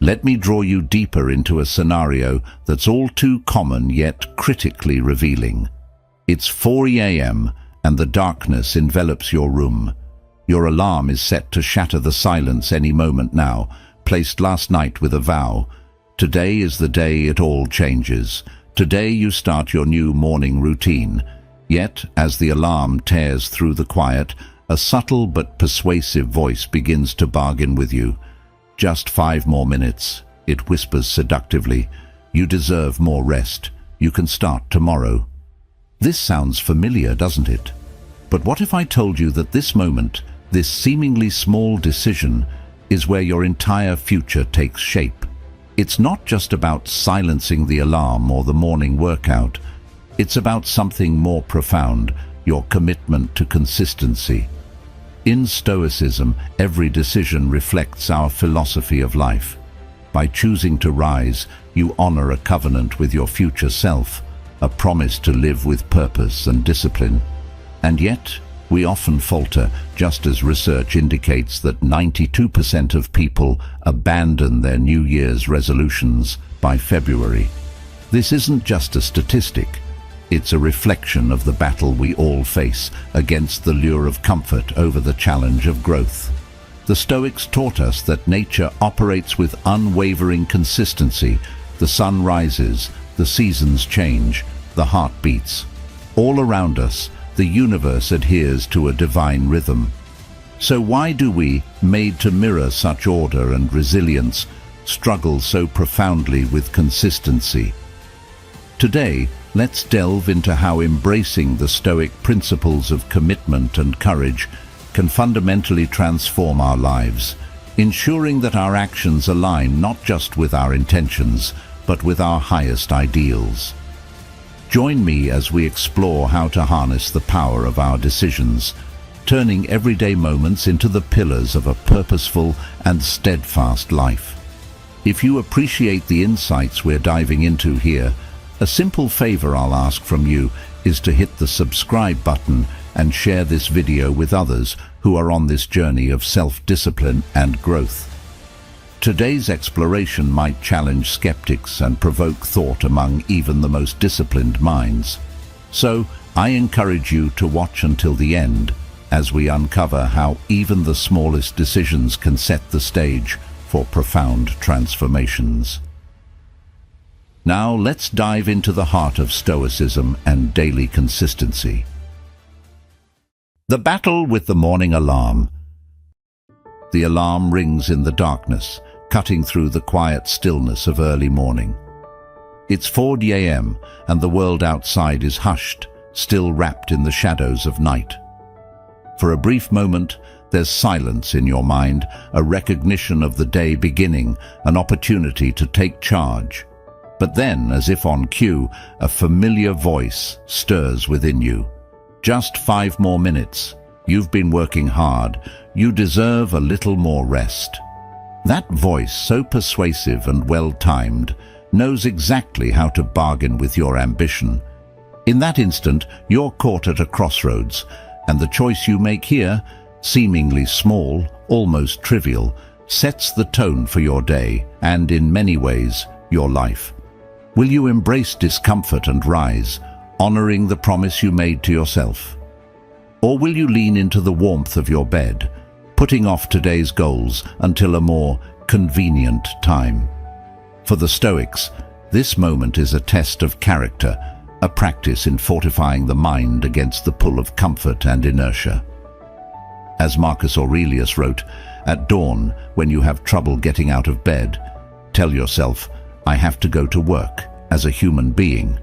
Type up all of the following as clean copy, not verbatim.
Let me draw you deeper into a scenario that's all too common yet critically revealing. It's 4 a.m. and the darkness envelops your room. Your alarm is set to shatter the silence any moment now, placed last night with a vow. Today is the day it all changes. Today you start your new morning routine. Yet, as the alarm tears through the quiet, a subtle but persuasive voice begins to bargain with you. Just 5 more minutes, it whispers seductively. You deserve more rest. You can start tomorrow. This sounds familiar, doesn't it? But what if I told you that this moment, this seemingly small decision, is where your entire future takes shape? It's not just about silencing the alarm or the morning workout. It's about something more profound, your commitment to consistency. In Stoicism, every decision reflects our philosophy of life. By choosing to rise, you honor a covenant with your future self, a promise to live with purpose and discipline. And yet, we often falter, just as research indicates that 92% of people abandon their New Year's resolutions by February. This isn't just a statistic. It's a reflection of the battle we all face against the lure of comfort over the challenge of growth. The Stoics taught us that nature operates with unwavering consistency. The sun rises, the seasons change, the heart beats. All around us, the universe adheres to a divine rhythm. So why do we, made to mirror such order and resilience, struggle so profoundly with consistency? Today, let's delve into how embracing the Stoic principles of commitment and courage can fundamentally transform our lives, ensuring that our actions align not just with our intentions, but with our highest ideals. Join me as we explore how to harness the power of our decisions, turning everyday moments into the pillars of a purposeful and steadfast life. If you appreciate the insights we're diving into here, a simple favor I'll ask from you is to hit the subscribe button and share this video with others who are on this journey of self-discipline and growth. Today's exploration might challenge skeptics and provoke thought among even the most disciplined minds. So, I encourage you to watch until the end as we uncover how even the smallest decisions can set the stage for profound transformations. Now let's dive into the heart of Stoicism and daily consistency. The battle with the morning alarm. The alarm rings in the darkness, cutting through the quiet stillness of early morning. It's 4 a.m. and the world outside is hushed, still wrapped in the shadows of night. For a brief moment, there's silence in your mind, a recognition of the day beginning, an opportunity to take charge. But then, as if on cue, a familiar voice stirs within you. Just 5 more minutes. You've been working hard. You deserve a little more rest. That voice, so persuasive and well-timed, knows exactly how to bargain with your ambition. In that instant, you're caught at a crossroads, and the choice you make here, seemingly small, almost trivial, sets the tone for your day and, in many ways, your life. Will you embrace discomfort and rise, honoring the promise you made to yourself? Or will you lean into the warmth of your bed, putting off today's goals until a more convenient time? For the Stoics, this moment is a test of character, a practice in fortifying the mind against the pull of comfort and inertia. As Marcus Aurelius wrote, "At dawn, when you have trouble getting out of bed, tell yourself, I have to go to work as a human being.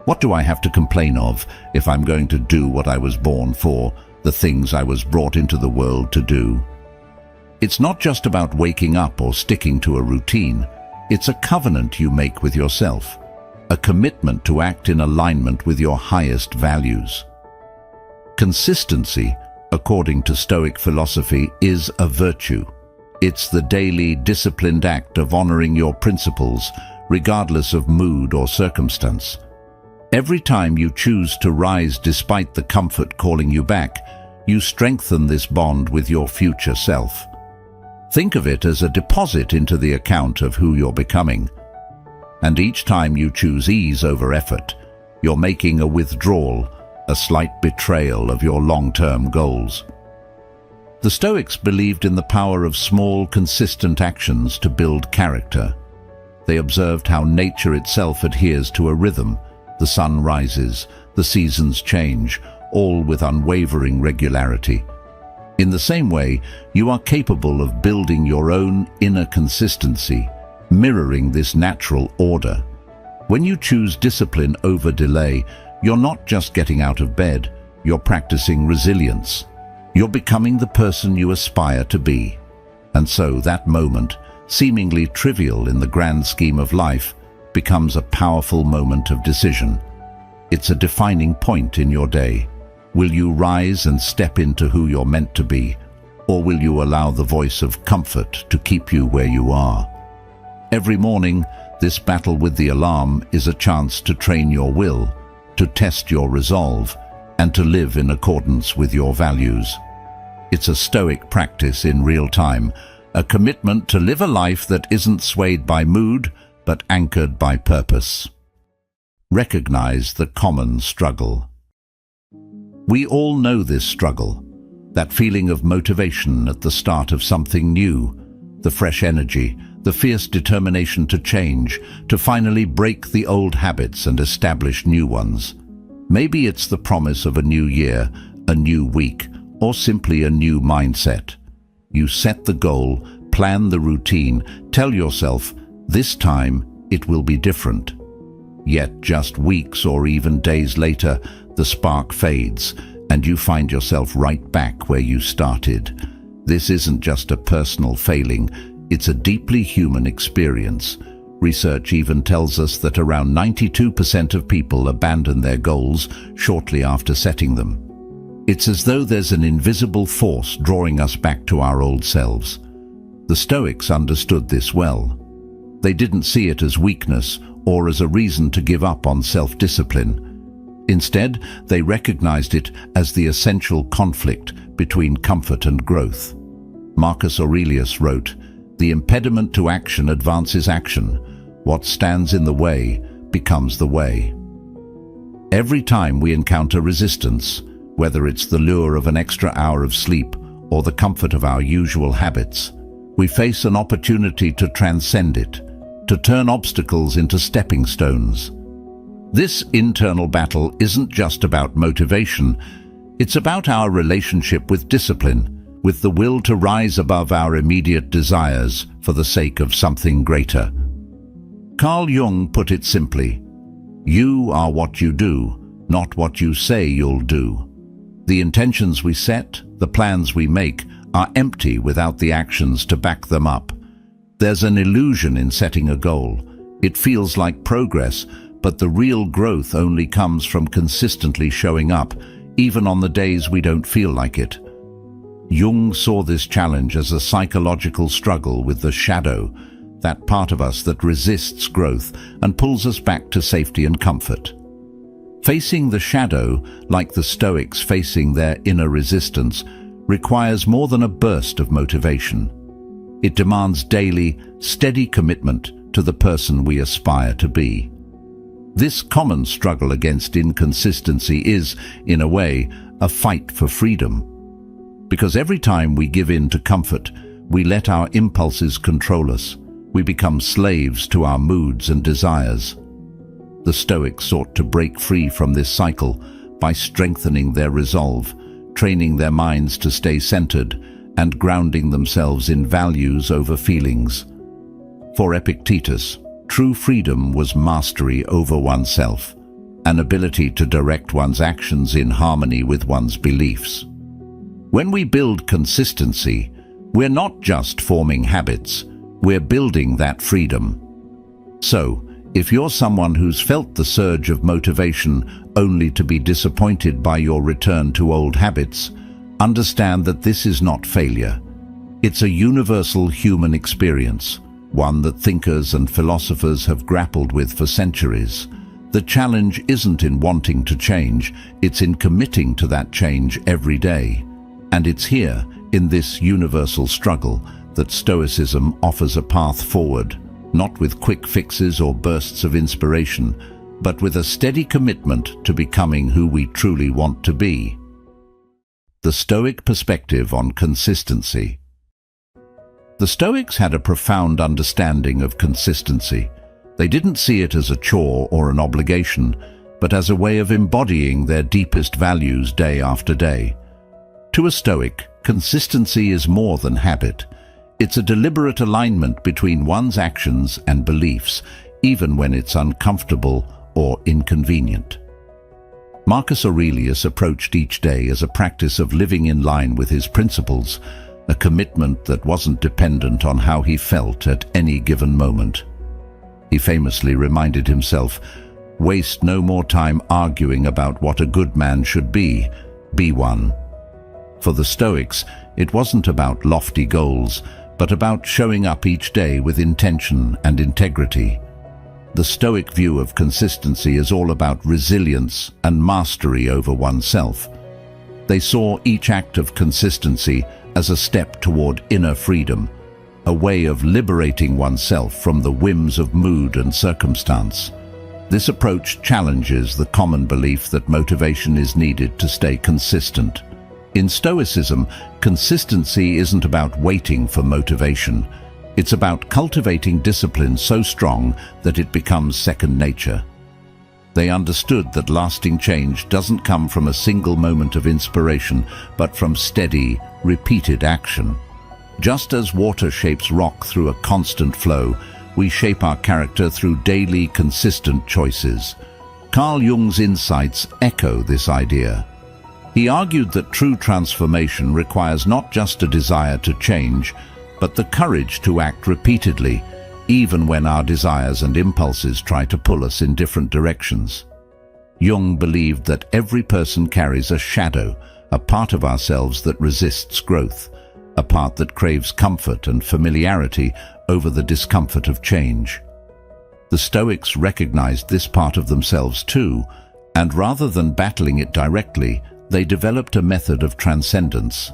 What do I have to complain of if I'm going to do what I was born for, the things I was brought into the world to do?" It's not just about waking up or sticking to a routine. It's a covenant you make with yourself, a commitment to act in alignment with your highest values. Consistency, according to Stoic philosophy, is a virtue. It's the daily, disciplined act of honoring your principles, regardless of mood or circumstance. Every time you choose to rise despite the comfort calling you back, you strengthen this bond with your future self. Think of it as a deposit into the account of who you're becoming. And each time you choose ease over effort, you're making a withdrawal, a slight betrayal of your long-term goals. The Stoics believed in the power of small, consistent actions to build character. They observed how nature itself adheres to a rhythm. The sun rises, the seasons change, all with unwavering regularity. In the same way, you are capable of building your own inner consistency, mirroring this natural order. When you choose discipline over delay, you're not just getting out of bed, you're practicing resilience. You're becoming the person you aspire to be. And so that moment, seemingly trivial in the grand scheme of life, becomes a powerful moment of decision. It's a defining point in your day. Will you rise and step into who you're meant to be, or will you allow the voice of comfort to keep you where you are? Every morning, this battle with the alarm is a chance to train your will, to test your resolve, and to live in accordance with your values. It's a Stoic practice in real time, a commitment to live a life that isn't swayed by mood, but anchored by purpose. Recognize the common struggle. We all know this struggle, that feeling of motivation at the start of something new, the fresh energy, the fierce determination to change, to finally break the old habits and establish new ones. Maybe it's the promise of a new year, a new week, or simply a new mindset. You set the goal, plan the routine, tell yourself, this time it will be different. Yet just weeks or even days later, the spark fades, and you find yourself right back where you started. This isn't just a personal failing, it's a deeply human experience. Research even tells us that around 92% of people abandon their goals shortly after setting them. It's as though there's an invisible force drawing us back to our old selves. The Stoics understood this well. They didn't see it as weakness or as a reason to give up on self-discipline. Instead, they recognized it as the essential conflict between comfort and growth. Marcus Aurelius wrote, "The impediment to action advances action. What stands in the way becomes the way." Every time we encounter resistance, whether it's the lure of an extra hour of sleep or the comfort of our usual habits, we face an opportunity to transcend it, to turn obstacles into stepping stones. This internal battle isn't just about motivation, it's about our relationship with discipline, with the will to rise above our immediate desires for the sake of something greater. Carl Jung put it simply, "You are what you do, not what you say you'll do." The intentions we set, the plans we make, are empty without the actions to back them up. There's an illusion in setting a goal. It feels like progress, but the real growth only comes from consistently showing up, even on the days we don't feel like it. Jung saw this challenge as a psychological struggle with the shadow, that part of us that resists growth and pulls us back to safety and comfort. Facing the shadow, like the Stoics facing their inner resistance, requires more than a burst of motivation. It demands daily, steady commitment to the person we aspire to be. This common struggle against inconsistency is, in a way, a fight for freedom. Because every time we give in to comfort, we let our impulses control us. We become slaves to our moods and desires. The Stoics sought to break free from this cycle by strengthening their resolve, training their minds to stay centered, and grounding themselves in values over feelings. For Epictetus, true freedom was mastery over oneself, an ability to direct one's actions in harmony with one's beliefs. When we build consistency, we're not just forming habits, we're building that freedom. So, if you're someone who's felt the surge of motivation only to be disappointed by your return to old habits, understand that this is not failure. It's a universal human experience, one that thinkers and philosophers have grappled with for centuries. The challenge isn't in wanting to change, it's in committing to that change every day. And it's here, in this universal struggle, that Stoicism offers a path forward, not with quick fixes or bursts of inspiration, but with a steady commitment to becoming who we truly want to be. The Stoic perspective on consistency. The Stoics had a profound understanding of consistency. They didn't see it as a chore or an obligation, but as a way of embodying their deepest values day after day. To a Stoic, consistency is more than habit. It's a deliberate alignment between one's actions and beliefs, even when it's uncomfortable or inconvenient. Marcus Aurelius approached each day as a practice of living in line with his principles, a commitment that wasn't dependent on how he felt at any given moment. He famously reminded himself, "Waste no more time arguing about what a good man should be one." For the Stoics, it wasn't about lofty goals, but about showing up each day with intention and integrity. The Stoic view of consistency is all about resilience and mastery over oneself. They saw each act of consistency as a step toward inner freedom, a way of liberating oneself from the whims of mood and circumstance. This approach challenges the common belief that motivation is needed to stay consistent. In Stoicism, consistency isn't about waiting for motivation. It's about cultivating discipline so strong that it becomes second nature. They understood that lasting change doesn't come from a single moment of inspiration, but from steady, repeated action. Just as water shapes rock through a constant flow, we shape our character through daily, consistent choices. Carl Jung's insights echo this idea. He argued that true transformation requires not just a desire to change, but the courage to act repeatedly, even when our desires and impulses try to pull us in different directions. Jung believed that every person carries a shadow, a part of ourselves that resists growth, a part that craves comfort and familiarity over the discomfort of change. The Stoics recognized this part of themselves too, and rather than battling it directly, they developed a method of transcendence.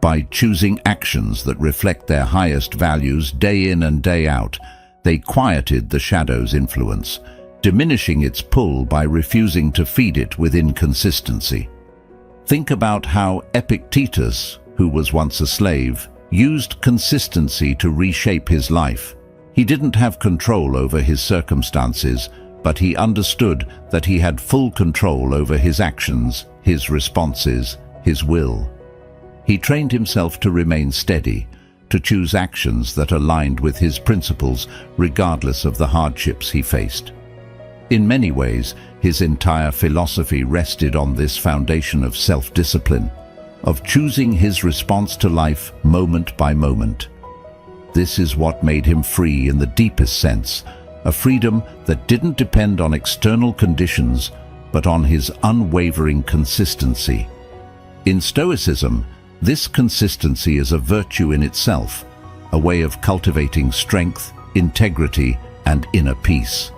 By choosing actions that reflect their highest values day in and day out, they quieted the shadow's influence, diminishing its pull by refusing to feed it with inconsistency. Think about how Epictetus, who was once a slave, used consistency to reshape his life. He didn't have control over his circumstances, but he understood that he had full control over his actions, his responses, his will. He trained himself to remain steady, to choose actions that aligned with his principles regardless of the hardships he faced. In many ways, his entire philosophy rested on this foundation of self-discipline, of choosing his response to life moment by moment. This is what made him free in the deepest sense, a freedom that didn't depend on external conditions, but on his unwavering consistency. In Stoicism, this consistency is a virtue in itself, a way of cultivating strength, integrity, and inner peace.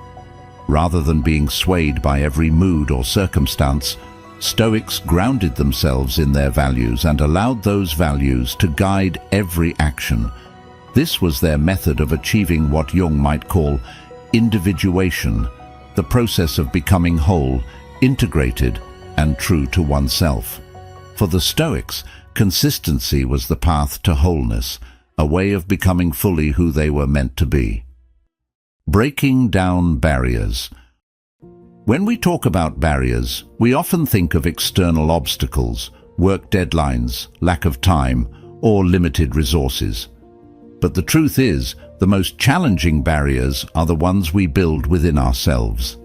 Rather than being swayed by every mood or circumstance, Stoics grounded themselves in their values and allowed those values to guide every action. This was their method of achieving what Jung might call individuation, the process of becoming whole, integrated, and true to oneself. For the Stoics, consistency was the path to wholeness, a way of becoming fully who they were meant to be. Breaking down barriers. When we talk about barriers, we often think of external obstacles, work deadlines, lack of time, or limited resources. But the truth is, the most challenging barriers are the ones we build within ourselves.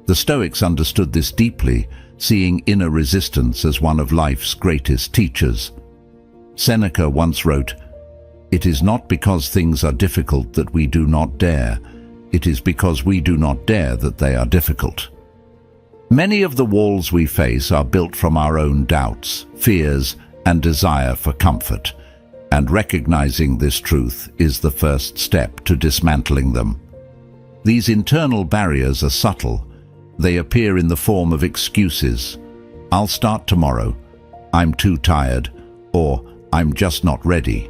The Stoics understood this deeply, seeing inner resistance as one of life's greatest teachers. Seneca once wrote, "It is not because things are difficult that we do not dare. It is because we do not dare that they are difficult." Many of the walls we face are built from our own doubts, fears, and desire for comfort, and recognizing this truth is the first step to dismantling them. These internal barriers are subtle. They appear in the form of excuses. "I'll start tomorrow," "I'm too tired," or "I'm just not ready."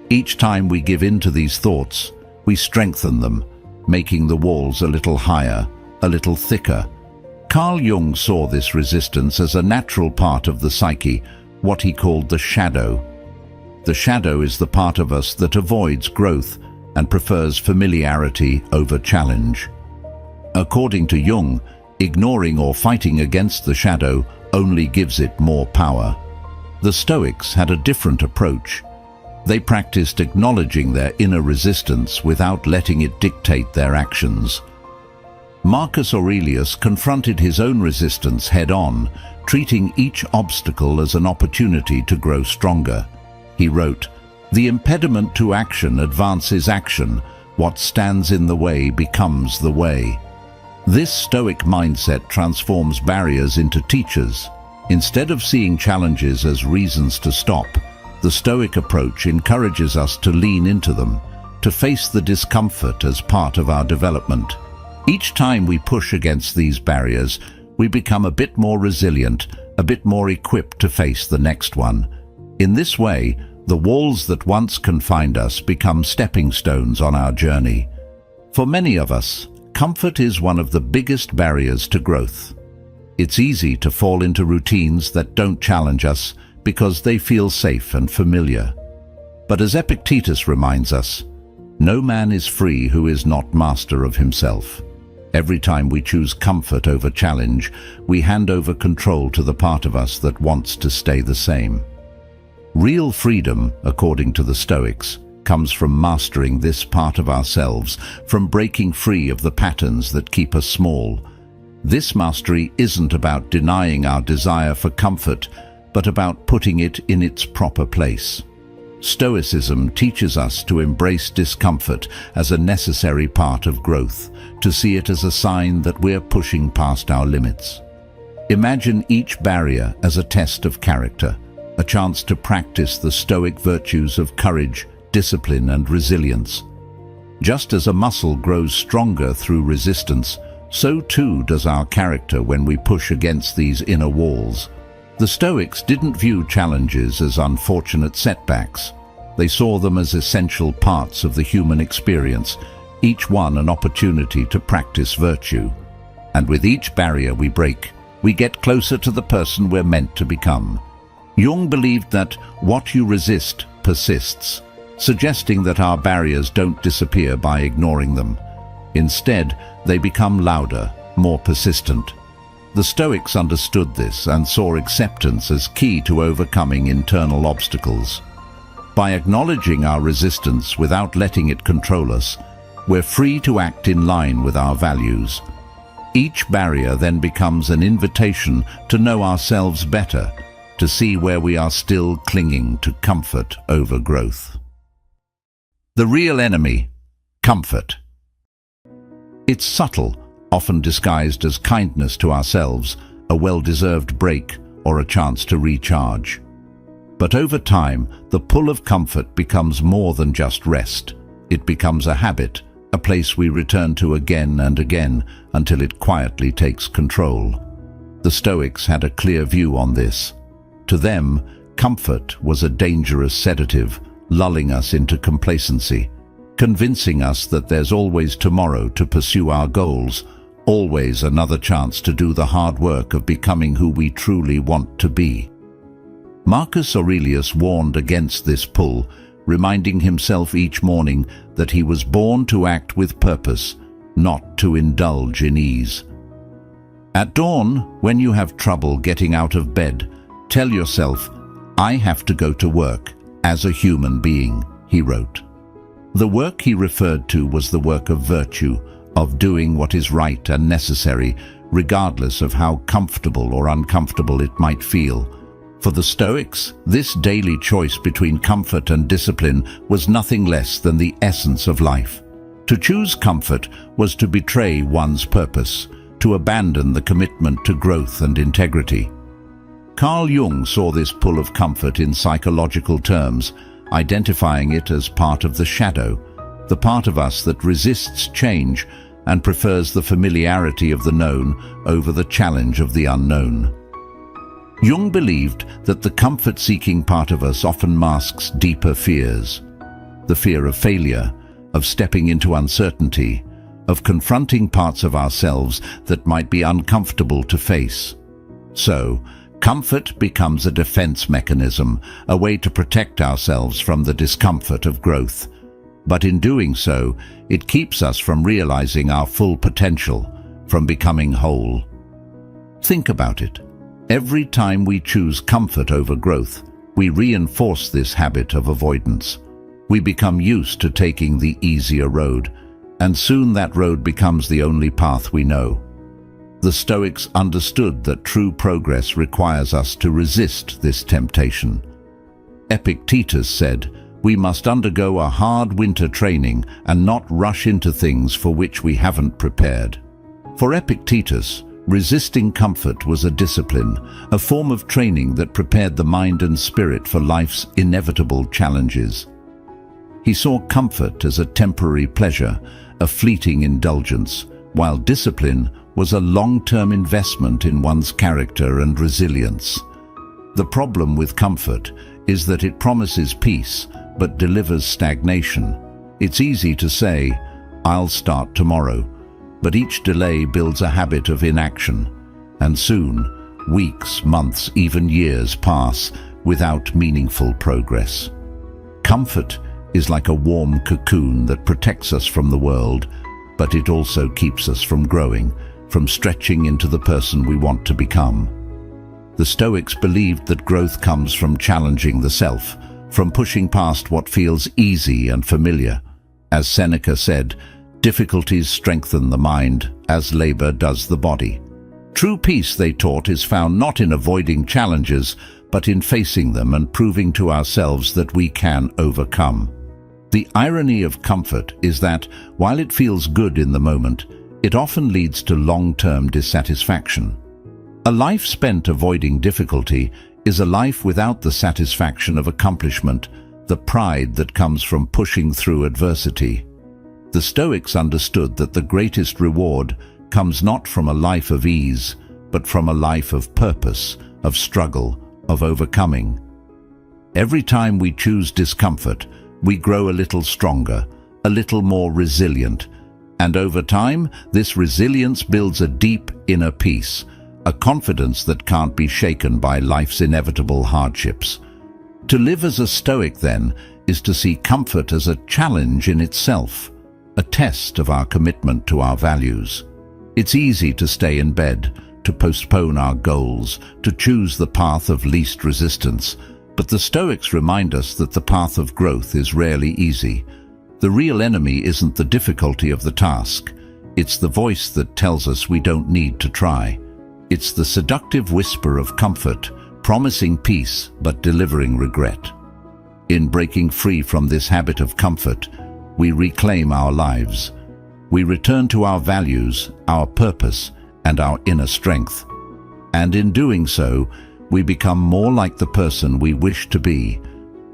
Each time we give in to these thoughts, we strengthen them, making the walls a little higher, a little thicker. Carl Jung saw this resistance as a natural part of the psyche, what he called the shadow. The shadow is the part of us that avoids growth and prefers familiarity over challenge. According to Jung, ignoring or fighting against the shadow only gives it more power. The Stoics had a different approach. They practiced acknowledging their inner resistance without letting it dictate their actions. Marcus Aurelius confronted his own resistance head-on, treating each obstacle as an opportunity to grow stronger. He wrote, "The impediment to action advances action. What stands in the way becomes the way." This Stoic mindset transforms barriers into teachers. Instead of seeing challenges as reasons to stop, the Stoic approach encourages us to lean into them, to face the discomfort as part of our development. Each time we push against these barriers, we become a bit more resilient, a bit more equipped to face the next one. In this way, the walls that once confined us become stepping stones on our journey. For many of us, comfort is one of the biggest barriers to growth. It's easy to fall into routines that don't challenge us because they feel safe and familiar. But as Epictetus reminds us, no man is free who is not master of himself. Every time we choose comfort over challenge, we hand over control to the part of us that wants to stay the same. Real freedom, according to the Stoics, comes from mastering this part of ourselves, from breaking free of the patterns that keep us small. This mastery isn't about denying our desire for comfort, but about putting it in its proper place. Stoicism teaches us to embrace discomfort as a necessary part of growth, to see it as a sign that we're pushing past our limits. Imagine each barrier as a test of character, a chance to practice the Stoic virtues of courage, discipline, and resilience. Just as a muscle grows stronger through resistance, so too does our character when we push against these inner walls. The Stoics didn't view challenges as unfortunate setbacks. They saw them as essential parts of the human experience, each one an opportunity to practice virtue. And with each barrier we break, we get closer to the person we're meant to become. Jung believed that what you resist persists, suggesting that our barriers don't disappear by ignoring them. Instead, they become louder, more persistent. The Stoics understood this and saw acceptance as key to overcoming internal obstacles. By acknowledging our resistance without letting it control us, we're free to act in line with our values. Each barrier then becomes an invitation to know ourselves better, to see where we are still clinging to comfort over growth. The real enemy, comfort. It's subtle, often disguised as kindness to ourselves, a well-deserved break, or a chance to recharge. But over time, the pull of comfort becomes more than just rest. It becomes a habit, a place we return to again and again until it quietly takes control. The Stoics had a clear view on this. To them, comfort was a dangerous sedative, lulling us into complacency, convincing us that there's always tomorrow to pursue our goals, always another chance to do the hard work of becoming who we truly want to be. Marcus Aurelius warned against this pull, reminding himself each morning that he was born to act with purpose, not to indulge in ease. At dawn, when you have trouble getting out of bed, tell yourself, "I have to go to work as a human being," he wrote. The work he referred to was the work of virtue, of doing what is right and necessary, regardless of how comfortable or uncomfortable it might feel. For the Stoics, this daily choice between comfort and discipline was nothing less than the essence of life. To choose comfort was to betray one's purpose, to abandon the commitment to growth and integrity. Carl Jung saw this pull of comfort in psychological terms, identifying it as part of the shadow, the part of us that resists change and prefers the familiarity of the known over the challenge of the unknown. Jung believed that the comfort-seeking part of us often masks deeper fears. the fear of failure, of stepping into uncertainty, of confronting parts of ourselves that might be uncomfortable to face. So, comfort becomes a defense mechanism, a way to protect ourselves from the discomfort of growth. But in doing so, it keeps us from realizing our full potential, from becoming whole. Think about it. Every time we choose comfort over growth, we reinforce this habit of avoidance. We become used to taking the easier road, and soon that road becomes the only path we know. The Stoics understood that true progress requires us to resist this temptation. Epictetus said, "We must undergo a hard winter training and not rush into things for which we haven't prepared." For Epictetus, resisting comfort was a discipline, a form of training that prepared the mind and spirit for life's inevitable challenges. He saw comfort as a temporary pleasure, a fleeting indulgence, while discipline was a long-term investment in one's character and resilience. The problem with comfort is that it promises peace, but delivers stagnation. It's easy to say, "I'll start tomorrow," but each delay builds a habit of inaction, and soon, weeks, months, even years pass without meaningful progress. Comfort is like a warm cocoon that protects us from the world, but it also keeps us from growing, from stretching into the person we want to become. The Stoics believed that growth comes from challenging the self, from pushing past what feels easy and familiar. As Seneca said, "Difficulties strengthen the mind, as labor does the body." True peace, they taught, is found not in avoiding challenges, but in facing them and proving to ourselves that we can overcome. The irony of comfort is that, while it feels good in the moment, it often leads to long-term dissatisfaction. A life spent avoiding difficulty is a life without the satisfaction of accomplishment, the pride that comes from pushing through adversity. The Stoics understood that the greatest reward comes not from a life of ease, but from a life of purpose, of struggle, of overcoming. Every time we choose discomfort, we grow a little stronger, a little more resilient, and over time, this resilience builds a deep inner peace, a confidence that can't be shaken by life's inevitable hardships. To live as a Stoic, then, is to see comfort as a challenge in itself, a test of our commitment to our values. It's easy to stay in bed, to postpone our goals, to choose the path of least resistance, but the Stoics remind us that the path of growth is rarely easy. The real enemy isn't the difficulty of the task. It's the voice that tells us we don't need to try. It's the seductive whisper of comfort, promising peace but delivering regret. In breaking free from this habit of comfort, we reclaim our lives. We return to our values, our purpose, and our inner strength. And in doing so, we become more like the person we wish to be.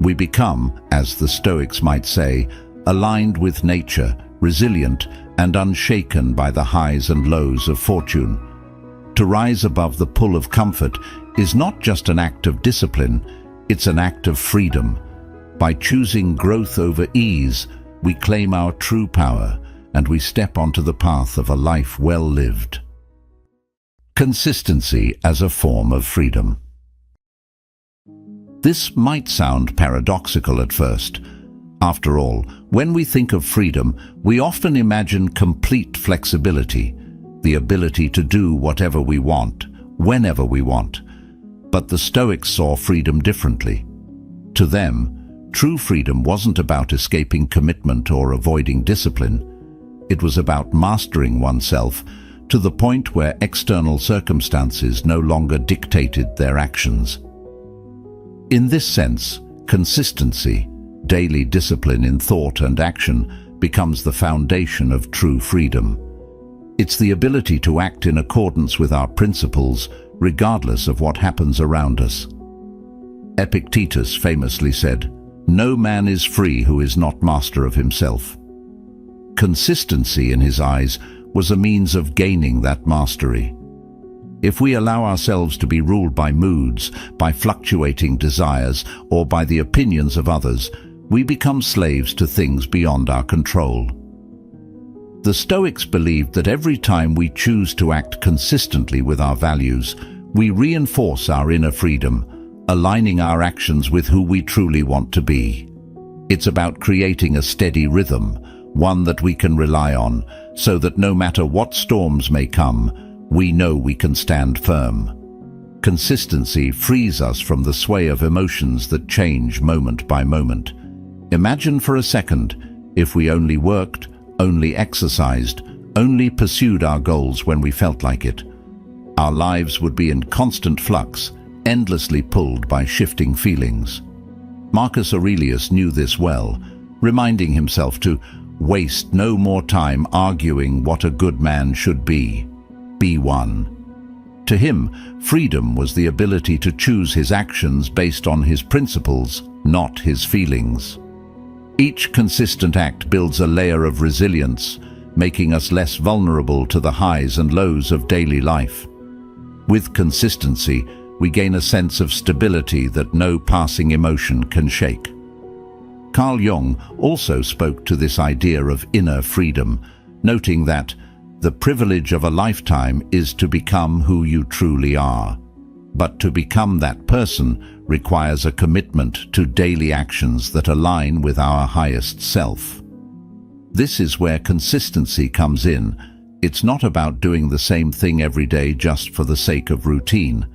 We become, as the Stoics might say, aligned with nature, resilient, and unshaken by the highs and lows of fortune. To rise above the pull of comfort is not just an act of discipline, it's an act of freedom. By choosing growth over ease, we claim our true power, and we step onto the path of a life well lived. Consistency as a form of freedom. This might sound paradoxical at first. After all, when we think of freedom, we often imagine complete flexibility, the ability to do whatever we want, whenever we want. But the Stoics saw freedom differently. To them, true freedom wasn't about escaping commitment or avoiding discipline. It was about mastering oneself to the point where external circumstances no longer dictated their actions. In this sense, consistency, daily discipline in thought and action, becomes the foundation of true freedom. It's the ability to act in accordance with our principles, regardless of what happens around us. Epictetus famously said, "No man is free who is not master of himself." Consistency, in his eyes, was a means of gaining that mastery. If we allow ourselves to be ruled by moods, by fluctuating desires, or by the opinions of others, we become slaves to things beyond our control. The Stoics believed that every time we choose to act consistently with our values, we reinforce our inner freedom, aligning our actions with who we truly want to be. It's about creating a steady rhythm, one that we can rely on, so that no matter what storms may come, we know we can stand firm. Consistency frees us from the sway of emotions that change moment by moment. Imagine for a second if we only worked, only exercised, only pursued our goals when we felt like it. Our lives would be in constant flux, endlessly pulled by shifting feelings. Marcus Aurelius knew this well, reminding himself to waste no more time arguing what a good man should be. Be one. To him, freedom was the ability to choose his actions based on his principles, not his feelings. Each consistent act builds a layer of resilience, making us less vulnerable to the highs and lows of daily life. With consistency, we gain a sense of stability that no passing emotion can shake. Carl Jung also spoke to this idea of inner freedom, noting that the privilege of a lifetime is to become who you truly are. But to become that person requires a commitment to daily actions that align with our highest self. This is where consistency comes in. It's not about doing the same thing every day just for the sake of routine.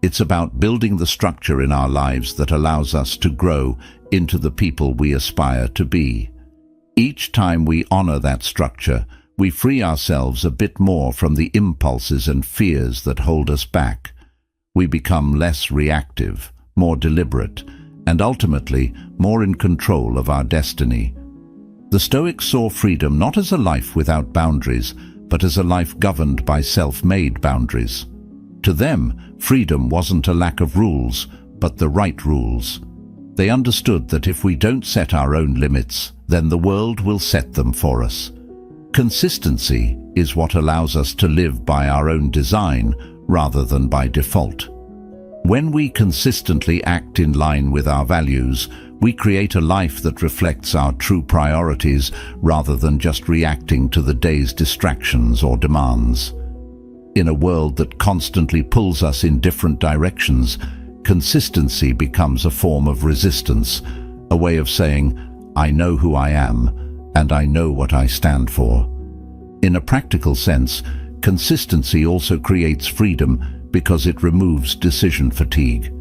It's about building the structure in our lives that allows us to grow into the people we aspire to be. Each time we honor that structure, we free ourselves a bit more from the impulses and fears that hold us back. We become less reactive, more deliberate, and ultimately more in control of our destiny. The Stoics saw freedom not as a life without boundaries, but as a life governed by self-made boundaries. To them, freedom wasn't a lack of rules, but the right rules. They understood that if we don't set our own limits, then the world will set them for us. Consistency is what allows us to live by our own design rather than by default. When we consistently act in line with our values, we create a life that reflects our true priorities rather than just reacting to the day's distractions or demands. In a world that constantly pulls us in different directions, consistency becomes a form of resistance, a way of saying, I know who I am, and I know what I stand for. In a practical sense, consistency also creates freedom because it removes decision fatigue.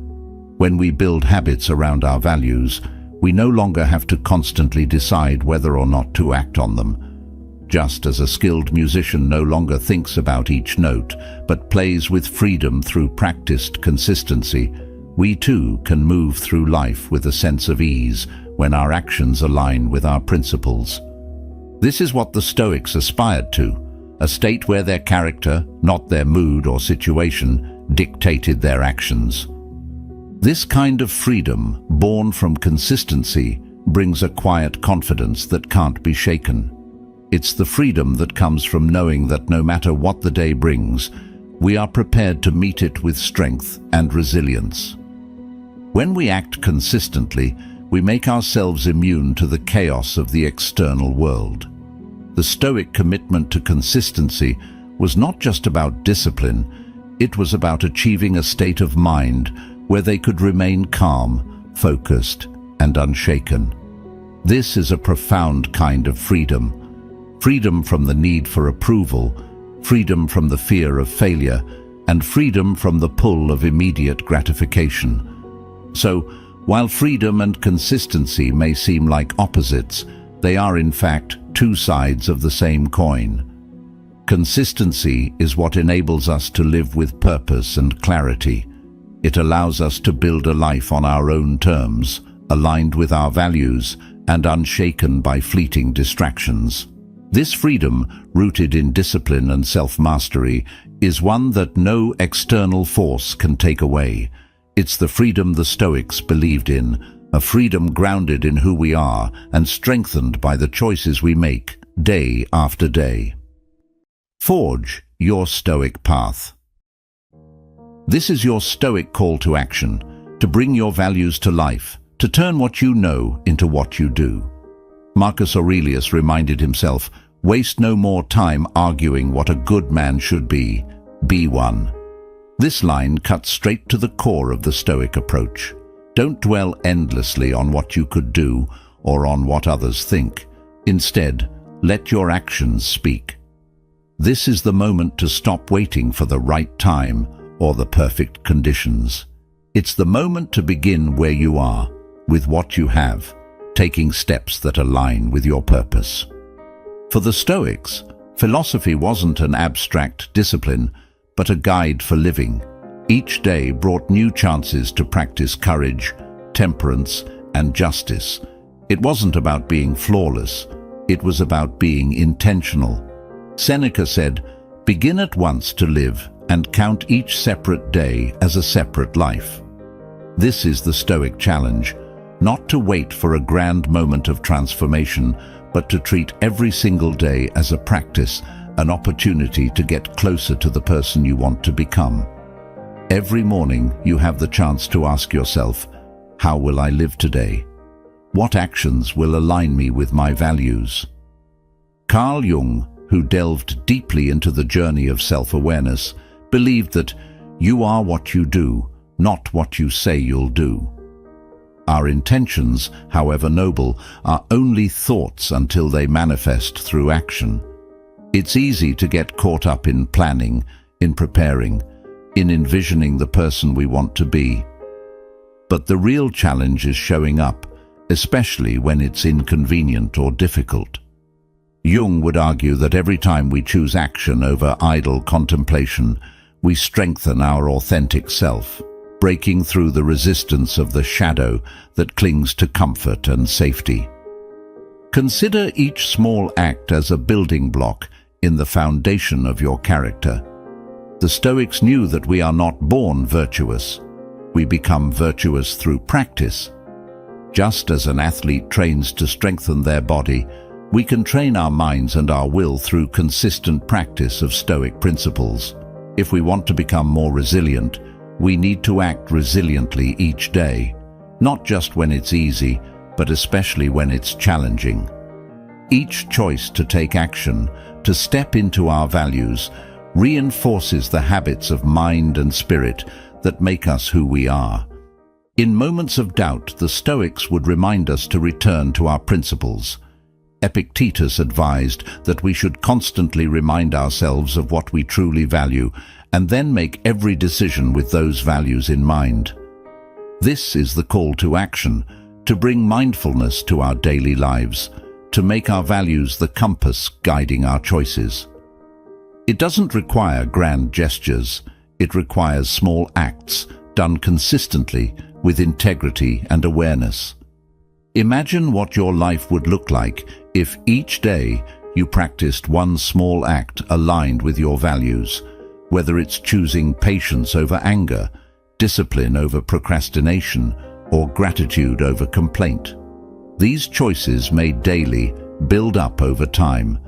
When we build habits around our values, we no longer have to constantly decide whether or not to act on them. Just as a skilled musician no longer thinks about each note, but plays with freedom through practiced consistency, we too can move through life with a sense of ease when our actions align with our principles. This is what the Stoics aspired to, a state where their character, not their mood or situation, dictated their actions. This kind of freedom, born from consistency, brings a quiet confidence that can't be shaken. It's the freedom that comes from knowing that no matter what the day brings, we are prepared to meet it with strength and resilience. When we act consistently, we make ourselves immune to the chaos of the external world. The Stoic commitment to consistency was not just about discipline, it was about achieving a state of mind where they could remain calm, focused, and unshaken. This is a profound kind of freedom. Freedom from the need for approval, freedom from the fear of failure, and freedom from the pull of immediate gratification. So, while freedom and consistency may seem like opposites, they are in fact two sides of the same coin. Consistency is what enables us to live with purpose and clarity. It allows us to build a life on our own terms, aligned with our values and unshaken by fleeting distractions. This freedom, rooted in discipline and self-mastery, is one that no external force can take away. It's the freedom the Stoics believed in, a freedom grounded in who we are and strengthened by the choices we make day after day. Forge your Stoic path. This is your Stoic call to action, to bring your values to life, to turn what you know into what you do. Marcus Aurelius reminded himself, "Waste no more time arguing what a good man should be one." This line cuts straight to the core of the Stoic approach. Don't dwell endlessly on what you could do or on what others think. Instead, let your actions speak. This is the moment to stop waiting for the right time or the perfect conditions. It's the moment to begin where you are, with what you have, taking steps that align with your purpose. For the Stoics, philosophy wasn't an abstract discipline, but a guide for living. Each day brought new chances to practice courage, temperance, and justice. It wasn't about being flawless, it was about being intentional. Seneca said, "Begin at once to live and count each separate day as a separate life." This is the Stoic challenge, not to wait for a grand moment of transformation, but to treat every single day as a practice, an opportunity to get closer to the person you want to become. Every morning you have the chance to ask yourself, how will I live today? What actions will align me with my values? Carl Jung, who delved deeply into the journey of self-awareness, believed that you are what you do, not what you say you'll do. Our intentions, however noble, are only thoughts until they manifest through action. It's easy to get caught up in planning, in preparing, in envisioning the person we want to be. But the real challenge is showing up, especially when it's inconvenient or difficult. Jung would argue that every time we choose action over idle contemplation, we strengthen our authentic self, breaking through the resistance of the shadow that clings to comfort and safety. Consider each small act as a building block in the foundation of your character. The Stoics knew that we are not born virtuous. We become virtuous through practice. Just as an athlete trains to strengthen their body, we can train our minds and our will through consistent practice of Stoic principles. If we want to become more resilient, we need to act resiliently each day, not just when it's easy, but especially when it's challenging. Each choice to take action, to step into our values, reinforces the habits of mind and spirit that make us who we are. In moments of doubt, the Stoics would remind us to return to our principles. Epictetus advised that we should constantly remind ourselves of what we truly value and then make every decision with those values in mind. This is the call to action, to bring mindfulness to our daily lives, to make our values the compass guiding our choices. It doesn't require grand gestures, it requires small acts done consistently with integrity and awareness. Imagine what your life would look like if each day you practiced one small act aligned with your values, whether it's choosing patience over anger, discipline over procrastination, or gratitude over complaint. These choices made daily build up over time.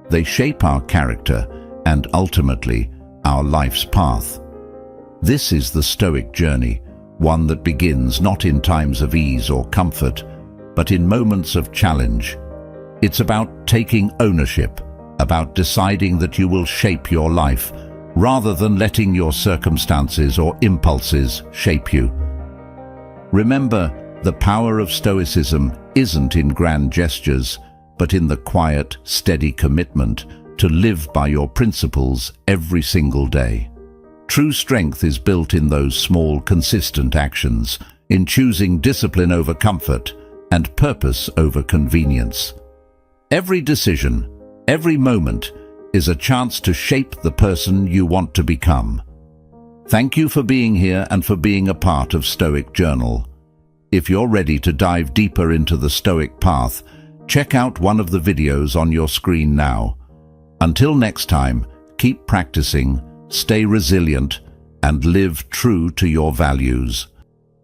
They shape our character and ultimately our life's path. This is the Stoic journey, one that begins not in times of ease or comfort, but in moments of challenge. It's about taking ownership, about deciding that you will shape your life, rather than letting your circumstances or impulses shape you. Remember, the power of Stoicism isn't in grand gestures, but in the quiet, steady commitment to live by your principles every single day. True strength is built in those small, consistent actions, in choosing discipline over comfort and purpose over convenience. Every decision, every moment, is a chance to shape the person you want to become. Thank you for being here and for being a part of Stoic Journal. If you're ready to dive deeper into the Stoic path, check out one of the videos on your screen now. Until next time, keep practicing, stay resilient, and live true to your values.